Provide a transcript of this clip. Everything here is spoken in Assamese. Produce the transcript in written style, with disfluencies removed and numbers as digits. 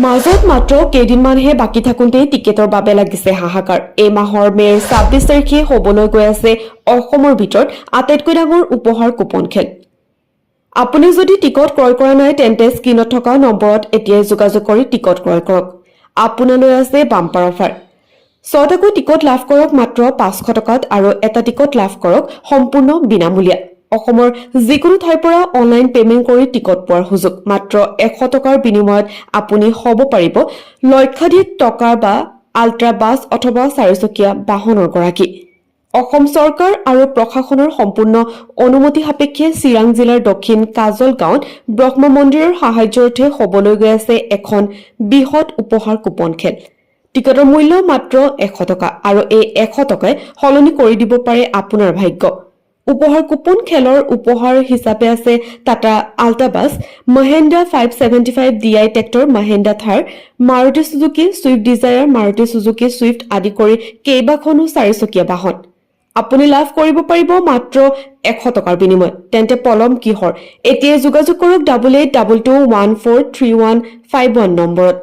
মাজত মাত্ৰ কেইদিনমানহে বাকী থাকোঁতেই টিকেটৰ বাবে লাগিছে হাহাকাৰ। এই মাহৰ মে'ৰ ২৬ তাৰিখে হ'বলৈ গৈ আছে অসমৰ ভিতৰত আটাইতকৈ ডাঙৰ উপহাৰ কুপন খেল। আপুনি যদি টিকট ক্ৰয় কৰা নাই তেন্তে স্ক্ৰীনত থকা নম্বৰত এতিয়াই যোগাযোগ কৰি টিকট ক্ৰয় কৰক। আপোনালৈ আছে বাম্পাৰ অফাৰ। ৬টাকৈ টিকট লাভ কৰক মাত্ৰ ৫০০ টকাত আৰু এটা টিকট লাভ কৰক সম্পূৰ্ণ বিনামূলীয়া। অসমৰ যিকোনো ঠাইৰ পৰা অনলাইন পেমেণ্ট কৰি টিকট পোৱাৰ সুযোগ। মাত্ৰ ১০০ টকাৰ বিনিময়ত আপুনি হ'ব পাৰিব লক্ষাধিক টকাৰ বা আল্ট্ৰা বাছ অথবা চাৰিচকীয়া বাহনৰ গৰাকী। অসম চৰকাৰ আৰু প্ৰশাসনৰ সম্পূৰ্ণ অনুমতি সাপেক্ষে চিৰাং জিলাৰ দক্ষিণ কাজল গাঁৱত ব্ৰহ্ম মন্দিৰৰ সাহায্যাৰ্থে হ'বলৈ গৈ আছে এখন বৃহৎ উপহাৰ কুপন খেল। টিকটৰ মূল্য মাত্ৰ ১০০ টকা আৰু এই ১০০ টকাই সলনি কৰি দিব পাৰে আপোনাৰ ভাগ্য। উপহাৰ কুপন খেলৰ উপহাৰ হিচাপে আছে Tata Ultra bus, Mahindra 575 DI tractor, Mahindra Thar, Maruti Suzuki Swift Dzire, Maruti Suzuki Swift আদি কৰি কেইবাখনো চাৰিচকীয়া বাহন। আপুনি লাভ কৰিব পাৰিব মাত্ৰ ১০০ টকাৰ বিনিময়ত। তেন্তে পলম কিহৰ? এতিয়াই যোগাযোগ কৰক 8822143151 নম্বৰত।